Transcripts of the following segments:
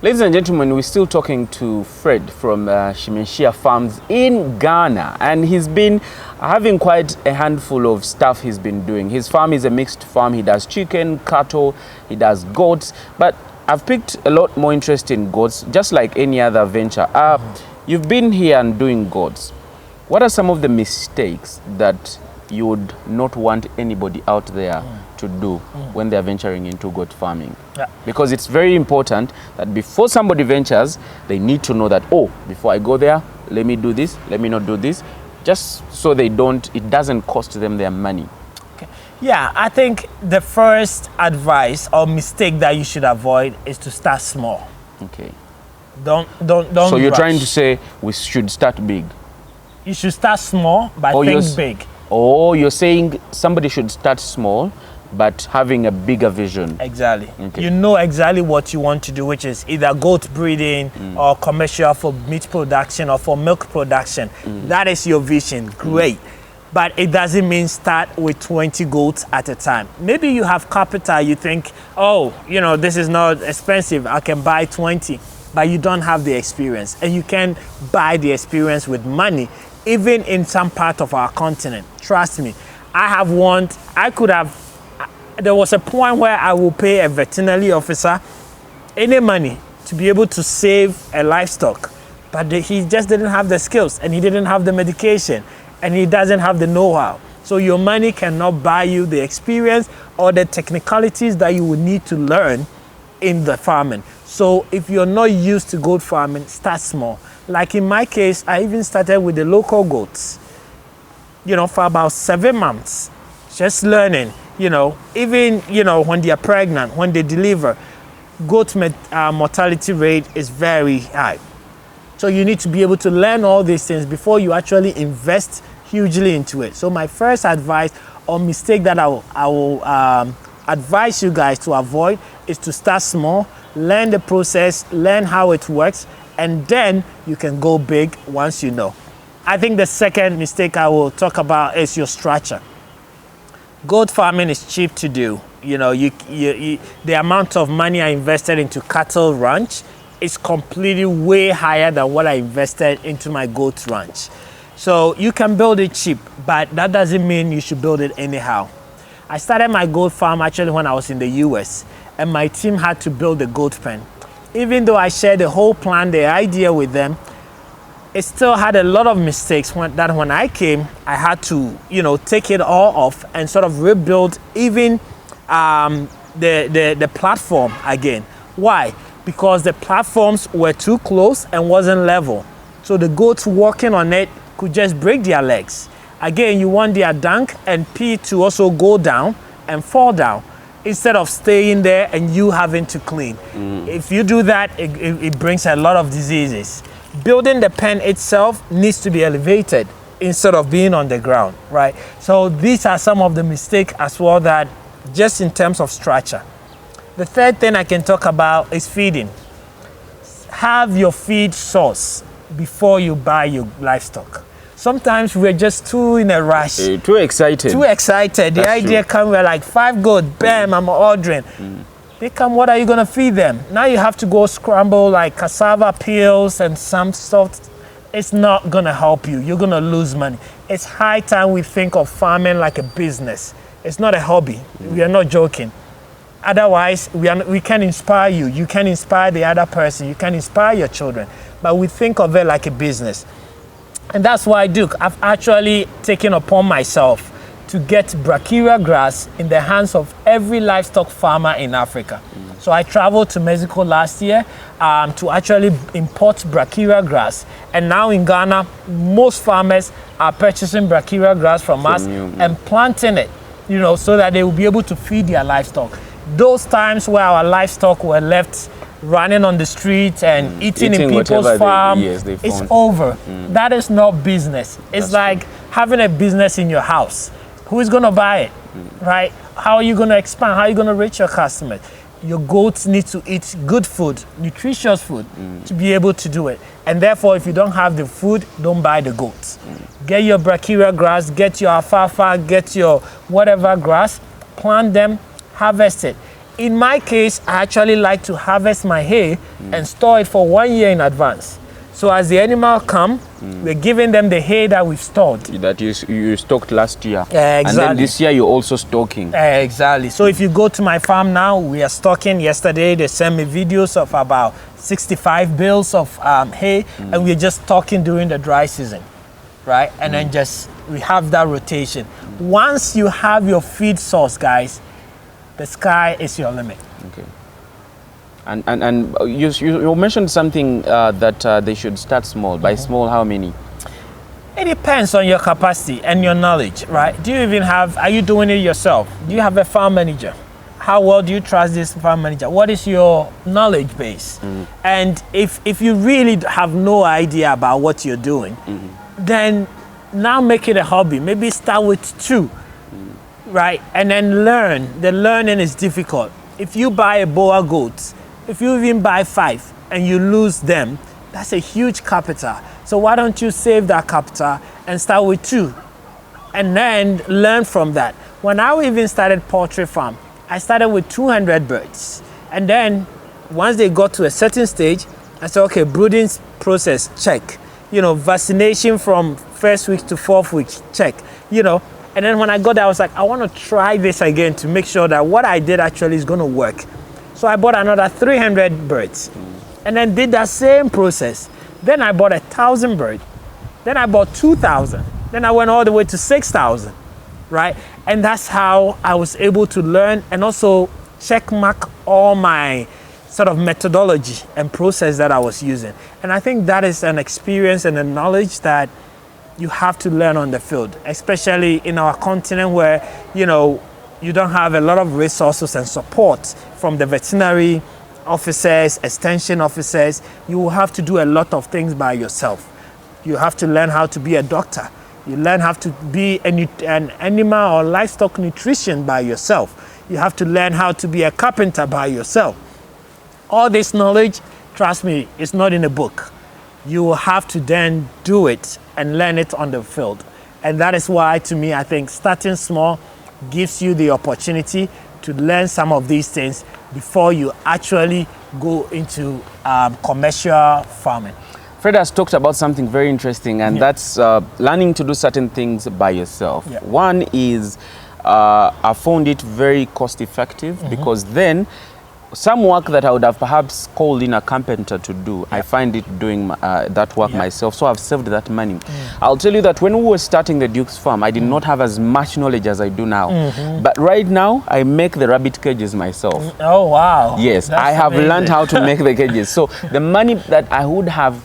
Ladies and gentlemen, we're still talking to Fred from Shimenshia Farms in Ghana, and he's been having quite a handful of stuff he's been doing. His farm is a mixed farm. He does chicken, cattle, he does goats, but I've picked a lot more interest in goats, just like any other venture. You've been here and doing goats. What are some of the mistakes that you would not want anybody out there to do when they're venturing into goat farming? Yeah. Because it's very important that before somebody ventures, they need to know that, oh, before I go there, let me do this, let me not do this, just so it doesn't cost them their money. Okay. Yeah, I think the first advice or mistake that you should avoid is to start small. Okay. Don't So you're rush. trying to say we should start big? You should start small, but think big. Oh, you're saying somebody should start small, but having a bigger vision. Exactly. Okay. You know exactly what you want to do, which is either goat breeding or commercial for meat production or for milk production. That is your vision. Great. But it doesn't mean start with 20 goats at a time. Maybe you have capital, you think, oh, this is not expensive, I can buy 20. But you don't have the experience. And you can buy the experience with money, even in some part of our continent. Trust me. There was a point where I will pay a veterinary officer any money to be able to save a livestock. But he just didn't have the skills, and he didn't have the medication, and he doesn't have the know-how. So your money cannot buy you the experience or the technicalities that you would need to learn in the farming. So if you're not used to goat farming, start small. Like in my case, I even started with the local goats, for about 7 months, just learning, even, when they are pregnant, when they deliver, goat mortality rate is very high. So you need to be able to learn all these things before you actually invest hugely into it. So my first advice or mistake that I will advise you guys to avoid is to start small, learn the process, learn how it works, and then you can go big once you know. I think the second mistake I will talk about is your structure. Goat farming is cheap to do. The amount of money I invested into cattle ranch is completely way higher than what I invested into my goat ranch. So you can build it cheap, but that doesn't mean you should build it anyhow. I started my goat farm actually when I was in the US, and my team had to build a goat pen. Even though I shared the whole plan, the idea with them, it still had a lot of mistakes when I came, I had to, take it all off and sort of rebuild even the platform again. Why? Because the platforms were too close and wasn't level. So the goats walking on it could just break their legs. Again, you want their dunk and pee to also go down and fall down instead of staying there and you having to clean. If you do that, it brings a lot of diseases. Building the pen itself needs to be elevated instead of being on the ground, right? So these are some of the mistakes as well that just in terms of structure. The third thing I can talk about is feeding. Have your feed source before you buy your livestock. Sometimes we're just too in a rush. Too excited. The idea comes, we're like 5 goats, bam, I'm ordering. They come, what are you gonna feed them? Now you have to go scramble like cassava peels and some stuff. It's not gonna help you. You're gonna lose money. It's high time we think of farming like a business. It's not a hobby. We are not joking. Otherwise, we can inspire you. You can inspire the other person. You can inspire your children. But we think of it like a business. And that's why I've actually taken upon myself to get brachiaria grass in the hands of every livestock farmer in Africa. So I traveled to Mexico last year to actually import brachiaria grass. And now in Ghana, most farmers are purchasing brachiaria grass from us and planting it, so that they will be able to feed their livestock. Those times where our livestock were left running on the street and eating in people's farm, it's over. That is not business. It's like having a business in your house. Who is going to buy it, right? How are you going to expand? How are you going to reach your customers? Your goats need to eat good food, nutritious food, to be able to do it. And therefore, if you don't have the food, don't buy the goats. Get your brachiaria grass, get your alfalfa, get your whatever grass, plant them, harvest it. in my case, I actually like to harvest my hay and store it for 1 year in advance. So as the animal come, we're giving them the hay that we've stored. That you stocked last year. Exactly. And then this year you're also stocking. Exactly. So if you go to my farm now, we are stocking. Yesterday they sent me videos of about 65 bales of hay, and we're just stocking during the dry season, right? And then we have that rotation. Once you have your feed source, guys, the sky is your limit. Okay. And you mentioned something that they should start small. By small, how many? It depends on your capacity and your knowledge, right? Are you doing it yourself? Do you have a farm manager? How well do you trust this farm manager? What is your knowledge base? And if you really have no idea about what you're doing, then now make it a hobby. Maybe start with 2, right? And then learn. The learning is difficult. If you buy a boa goat, if you even buy 5 and you lose them, that's a huge capital. So why don't you save that capital and start with 2 and then learn from that? When I even started poultry farm, I started with 200 birds. And then once they got to a certain stage, I said, okay, brooding process, check. Vaccination from 1st week to 4th week, check. And then when I got there, I was like, I want to try this again to make sure that what I did actually is going to work. So I bought another 300 birds and then did that same process. Then I bought 1,000 birds. Then I bought 2,000. Then I went all the way to 6,000, right? And that's how I was able to learn and also check mark all my sort of methodology and process that I was using. And I think that is an experience and a knowledge that you have to learn on the field, especially in our continent where, you don't have a lot of resources and support from the veterinary officers, extension officers. You will have to do a lot of things by yourself. You have to learn how to be a doctor. You learn how to be an animal or livestock nutrition by yourself. You have to learn how to be a carpenter by yourself. All this knowledge, trust me, is not in a book. You will have to then do it and learn it on the field. And that is why, to me, I think starting small gives you the opportunity to learn some of these things before you actually go into commercial farming. Fred has talked about something very interesting, and that's learning to do certain things by yourself. Yeah. One is I found it very cost effective because then some work that I would have perhaps called in a carpenter to do, I find it doing that work myself, so I've saved that money. I'll tell you that when we were starting the Duke's farm, I did not have as much knowledge as I do now. But right now, I make the rabbit cages myself. Oh, wow. Yes, That's I have amazing. learned how to make the cages. So the money that I would have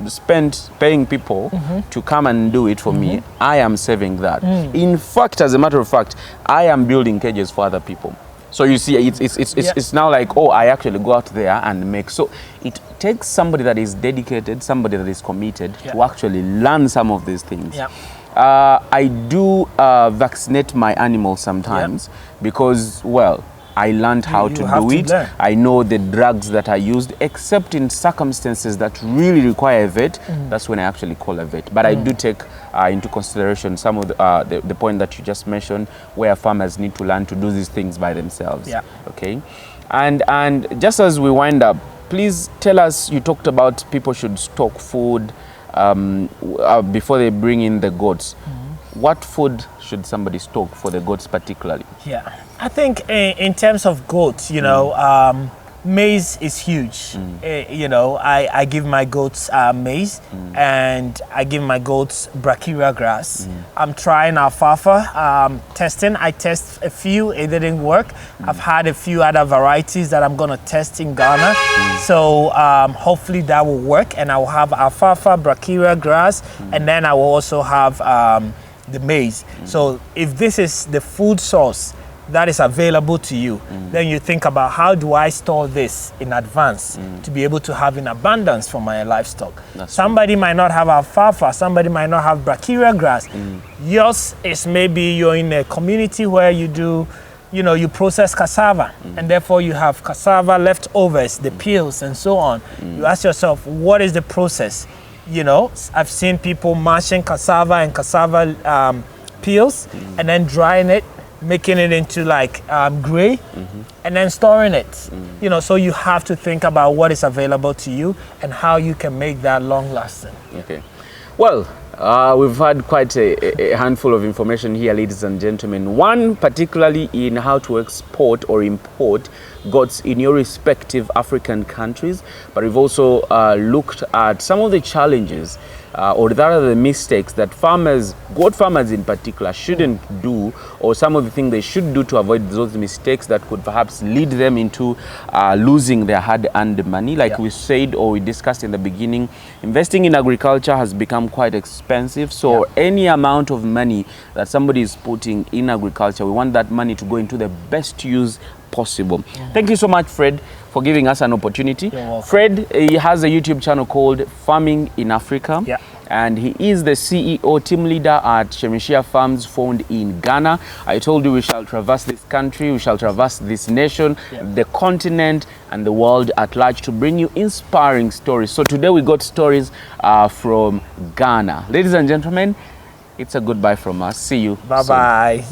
spent paying people to come and do it for me, I am saving that. In fact, as a matter of fact, I am building cages for other people. So you see, it's now like, oh, I actually go out there and make. So it takes somebody that is dedicated, somebody that is committed to actually learn some of these things. I do vaccinate my animals sometimes because, well, I learned how to do it. I know the drugs that are used, except in circumstances that really require a vet. That's when I actually call a vet. But I do take into consideration some of the point that you just mentioned, where farmers need to learn to do these things by themselves. Okay, and just as we wind up, please tell us. You talked about people should stock food before they bring in the goats. What food should somebody stock for the goats particularly? I think in terms of goats, maize is huge. I give my goats maize and I give my goats brachiaria grass. I'm trying alfalfa testing. I test a few, it didn't work. I've had a few other varieties that I'm gonna test in Ghana. So hopefully that will work, and I will have alfalfa, brachiaria grass, and then I will also have the maize. So if this is the food source that is available to you, then you think about, how do I store this in advance to be able to have in abundance for my livestock? Somebody might not have alfalfa, somebody might not have brachiaria grass. Yours is maybe you're in a community where you do, you process cassava, and therefore you have cassava leftovers, the peels and so on. You ask yourself, what is the process? I've seen people mashing cassava and cassava peels and then drying it making it into like gray, and then storing it. You know, so you have to think about what is available to you and how you can make that long lasting. Okay. Well, we've had quite a handful of information here, ladies and gentlemen. One particularly in how to export or import goats in your respective African countries, but we've also looked at some of the challenges or rather the mistakes that farmers, goat farmers in particular, shouldn't do, or some of the things they should do to avoid those mistakes that could perhaps lead them into losing their hard-earned money. Like we said, or we discussed in the beginning, investing in agriculture has become quite expensive. So any amount of money that somebody is putting in agriculture, we want that money to go into the best use possible. Thank you so much, Fred, for giving us an opportunity. Fred, he has a YouTube channel called Farming in Africa. And he is the CEO, team leader at Shemeshia Farms, found in Ghana. I told you we shall traverse this country, we shall traverse this nation, the continent, and the world at large to bring you inspiring stories. So today we got stories from Ghana. Ladies and gentlemen, it's a goodbye from us. See you. Bye-bye.